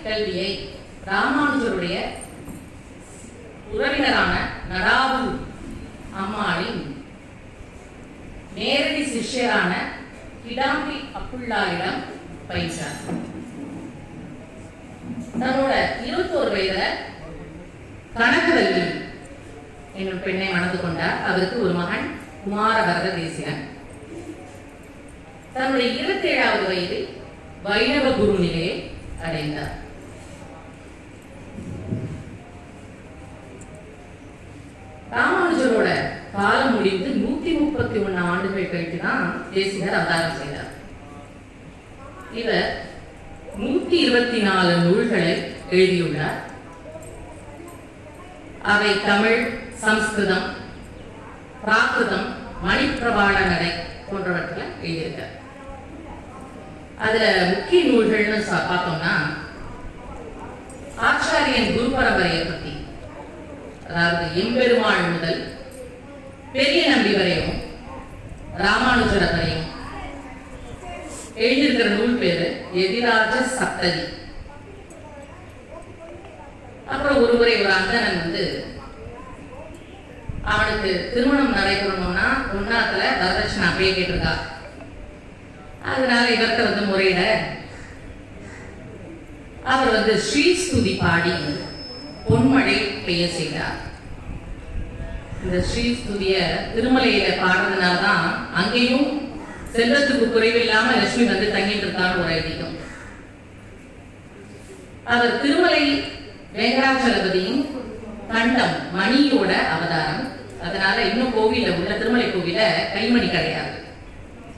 கல்வியை ராமானுஜருடைய உறவினரான நடாவு அம்மாளின் நேரடி சிஷ்யரான கிடாம்பி அப்புல்லாவிடம் பயின்றார். தன்னோட 21 வயதுல கனகவல்லி என்னும் பெண்ணை மணந்து கொண்டார். அவருக்கு ஒரு மகன் குமாரவரத தேசிகன். தன்னுடைய 27வது வயதில் வைணவ குரு நிலையை அடைந்தார். ராமானுஜரோட காலம் முடிந்து 131 ஆண்டுகள் கழித்து தான் தேசிகர் அவதாரம் செய்தார். இவர் 124 நூல்களை எழுதியுள்ளார். அவை தமிழ், சம்ஸ்கிருதம், பிராகிருதம், மணிப்பிரவாள நடை போன்றவற்றில் எழுதியிருக்கார். அதுல முக்கிய நூல்கள்னு பார்த்தோம்னா ஆச்சாரியன் குரு பரம்பரையை பத்தி, அதாவது எம்பெருமாள் முதல் பெரிய நம்பி வரையும் ராமானுஜர வரையும் எழுதியிருக்கிற நூல் பேரு எதிராஜ சப்ததி. அப்புறம் ஒருமுறை ஒரு அந்தணன் அவனுக்கு திருமணம் நடைபெறணும்னா பொன்னாத்துல வரதட்சணை அப்படியே கேட்டிருக்கா. அதனால இவர்கிட்ட முறையிட அவர் ஸ்ரீஸ்துதி பாடி பொன்மழை பெய்ய செய்தார். இந்த ஸ்ரீஸ்துதிய திருமலையில பாடுறதுனால்தான் அங்கேயும் செல்வத்துக்கு குறைவில்லாம லட்சுமி தங்கிட்டு இருக்கான்னு ஒரு ஐதீகம். அவர் திருமலை வெங்கடாச்சலபதியின் கண்டம் மணியோட அவதாரம். அதனால இன்னும் கோவில உள்ள திருமலை கோவில கைமணி கிடையாது.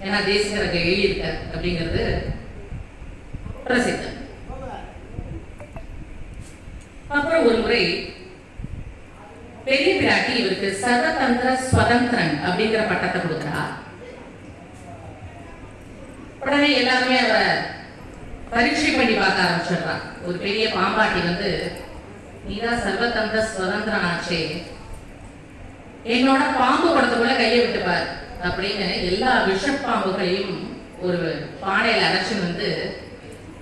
ஏன்னா தேசிகருக்கு எழுதியிருக்க அப்படிங்கிறது பிரசித்தம். அப்புறம் ஒரு முறை பெரிய பிராட்டி இவருக்கு சர்வதந்திர ஸ்வதந்திரன் அப்படிங்கிற பட்டத்தை கொடுக்கிறார். உடனே எல்லாருமே அவரை பரீட்சை பண்ணி பார்க்க ஆரம்பிச்சிடுறான். ஒரு பெரிய பாம்பாட்டி நீதான் சர்வதந்திர சுதந்திரன் ஆச்சே, என்னோட பாம்பு படத்துக்குள்ள கையை விட்டுப்பார் அப்படின்னு எல்லா விஷப்பாம்புகளையும் ஒரு பானையில அரைச்சு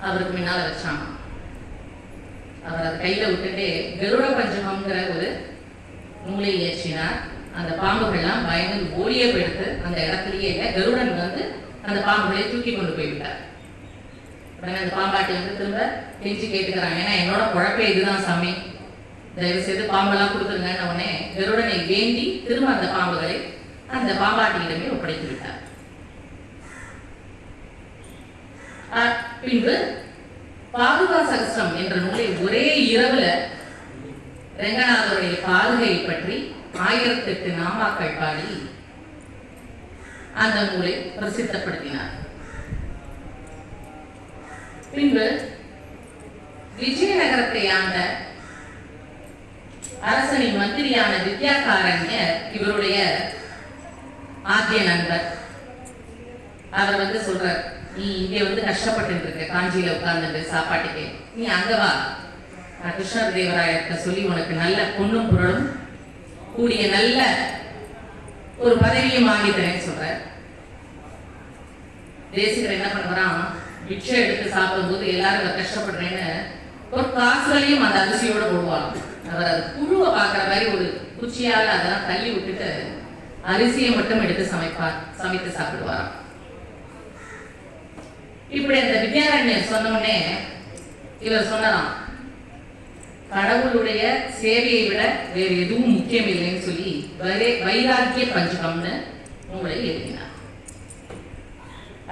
அவருக்கு முன்னால வச்சான். அவர் அதை கையில விட்டுட்டே கருட பஞ்சகம்ங்கிற ஒரு நூலை இயற்றினார். அந்த பாம்புகள்லாம் பயந்து ஓடியே போயிடுத்து. அந்த இடத்துலயே இல்லை, கருடன் அந்த பாம்புகளை தூக்கி கொண்டு போய்விட்டார். உடனே அந்த பாம்பாட்டி திரும்ப கெஞ்சி கேட்டுக்கிறாங்க, ஏன்னா என்னோட குழப்பே இதுதான் சாமி, தயவு செய்து பாம்பெல்லாம் கொடுத்துருங்கன்னு. உடனே கருடனை வேண்டி திரும்ப அந்த பாம்புகளை அந்த பாம்பாட்டியிடமே ஒப்படைத்து விட்டார். பின்பு பாதுகா சகஸ்ரம் என்ற நூலை ஒரே இரவுல ரெங்கநாதருடைய பாதுகையை பற்றி 1008 நாமாக்கள் பாடி அந்த நூலை பிரசித்தப்படுத்தினார். பின்பு விஜயநகரத்தை ஆண்ட அரசனின் மந்திரியான வித்யாகாரண்யர் இவருடைய ஆத்திய நண்பர். அவர் சொல்றார், நீ இங்க கஷ்டப்பட்டு இருக்க, காஞ்சியில உட்கார்ந்து சாப்பாட்டுக்கு, நீ அங்க வா, கிருஷ்ணதேவராயத்தை சொல்லி உனக்கு நல்ல பொண்ணும் பொருளும் கூடிய நல்ல ஒரு பதவியும் வாங்கித்தரேன்னு சொல்ற. தேசிகர் என்ன பண்றான், பிட்சை எடுத்து சாப்பிடும் போது எல்லாரும் கஷ்டப்படுறேன்னு ஒரு காசுகளையும் அந்த அரிசியோட போடுவாங்க. அவர் அது புழுவை பார்க்குற மாதிரி ஒரு குச்சியால் அதெல்லாம் தள்ளி விட்டுட்டு அரிசியை மட்டும் எடுத்து சமைத்து சாப்பிடுவாராம். இப்படி அந்த வித்யாரண்யர் சொன்னோடனே இவர் சொன்னாராம், கடவுளுடைய சேவையை விட வேறு எதுவும் முக்கியம் இல்லைன்னு சொல்லி வைராக்கிய பஞ்சகம்னு நூலை எழுதினார்.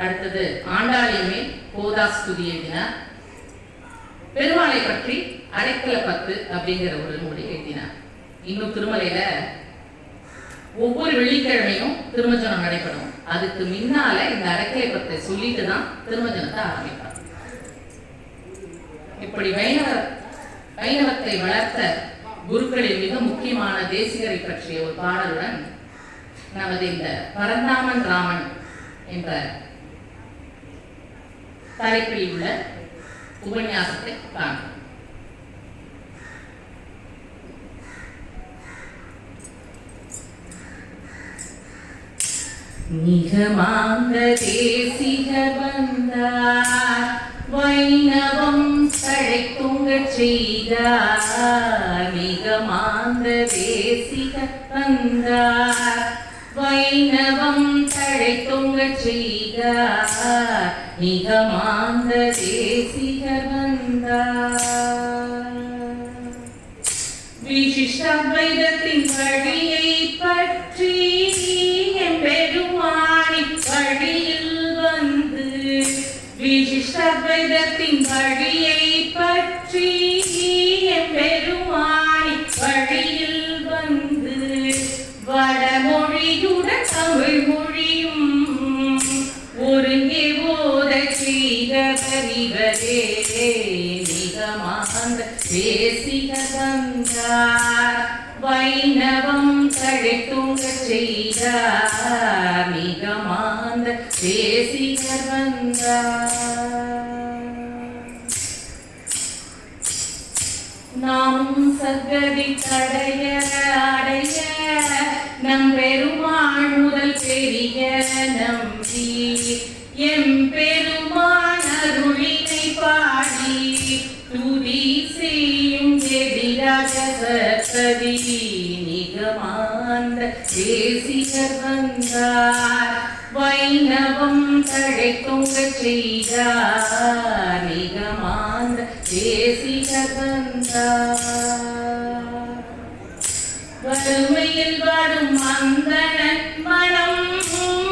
அடுத்தது ஆண்டாளின் மேல் கோதாஸ்துதி எழுதினார். பெருமாளை பற்றி அடைக்கல 10 அப்படிங்கிற ஒரு நூலை எழுதினார். இன்னும் திருமலையில ஒவ்வொரு வெள்ளிக்கிழமையும் திருமஞ்சனம் நடைபெறும். அதுக்கு முன்னால இந்த அடைக்கலை 10 சொல்லிட்டு தான் திருமஞ்சனத்தை ஆரம்பிப்பார். இப்படி வைணவத்தை வளர்த்த குருக்களில் மிக முக்கியமான தேசிகரை பற்றிய ஒரு பாடலுடன் நமது இந்த பரந்தாமன் ராமன் என்ற தலைப்பில் உள்ள உபன்யாசத்தை காணும். நிஜமாந்த தேசிகர் வந்தார், வைணவம் தழை தழைத்துங்கச் செய்தார் மிகமாந்த தேசிகர் வந்தார். வைணவம் தழைத்துங்கச் செய்தார் மிகமாந்த தேசிகர் வந்தார். விசிஷ்டாத்வைதத்தின் வழியை பற்றி எம்பெருமானின் வழியில் வந்து, விசிஷ்டாத்வைதத்தின் வழியை பற்றி எம்பெருமானின் வழியில் வந்து, வடமொழியுடன் தமிழ் மொழியும் ஒருங்கே போதச் செய்தவர் இவரே மிகமாந்த தேசிகர் வந்தார். வைணவம் தழைத்துங்கச் செய்தார் மிகமாந்த தேசிகர் வந்தார். நாமும் சத்கதி தடைய அடைய நம் பெருமான் முதல் பெரிய நம்பி, எம் பெருமான் அருளினை பாடி துதி செய்யும் எதிராக சத்கதி நிகமாந்த தேசிகர் வந்தார். வைணவம் தழைத்துங்கச் செய்தார் நிகமாந்த தேசிகர் வந்தார். வறுமையில் வாடும் மந்தனன் மனம்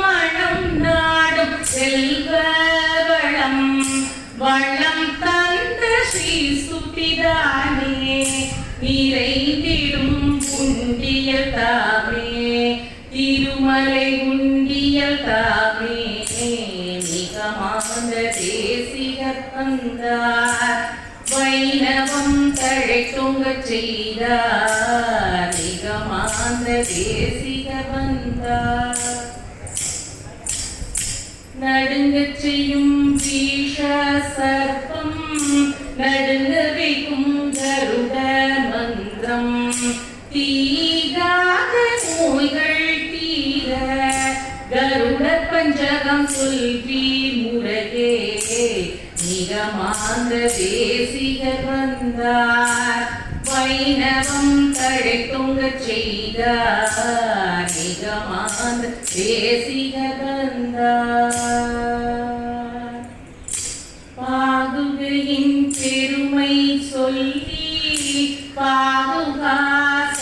மனம் நாடும் செல்வ வளம், வளம் தந்த ஸ்ரீ சுதிதானே நிறைந்திடும் உண்டியல் தாமே, திருமலை உண்டியல் தாமே மிகமாந்த தேசிகர் வந்தார். வைணவம் தழைத்துங்கச் செய்தார் மிகமாந்த தேசிகர் வந்தார். நடுங்கச் செய்யும் விஷ சர்ப்பம் நடுங்க வைக்கும் கருட மந்திரம், தீராத நோய்கள் தீர கருட பஞ்சகம் சொல்வி முறையே மிகமாந்த தேசிகர் வந்தார். வைணவம் தழைத்துங்கச் செய்தார் மிகமாந்த தேசிகர் வந்தார். பாதுகையின் பெருமை சொல்லி பாதுகா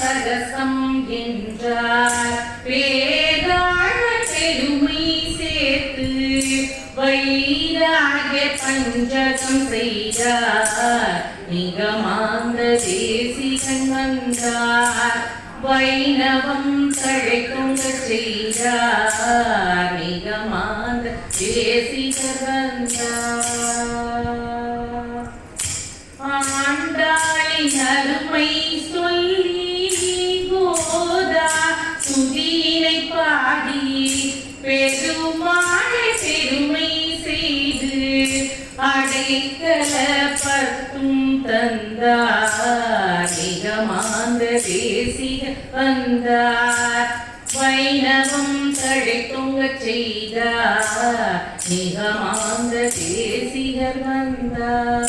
சகசம் என்றார். வேதாள பெருமை சேர்த்து வைராகிய பஞ்சகம் செய்தார் மிகமாந்த தேசிகன் வந்தார். வைணவம் தழைத்துங்கச் செய்தார் மிகமாந்த தேசிகர் வந்தார். ஆண்டாளின் அருமை சொல்லி கோதா சுதியினை பாடி பெருமாளை பெருமை செய்து அடைக்கல பத்தும் தந்தார் மிகமாந்த தேசிகர் வந்தார். வைணவம் தழைத்துங்கச் செய்தார் மிகமாந்த தேசிகர் வந்தார்.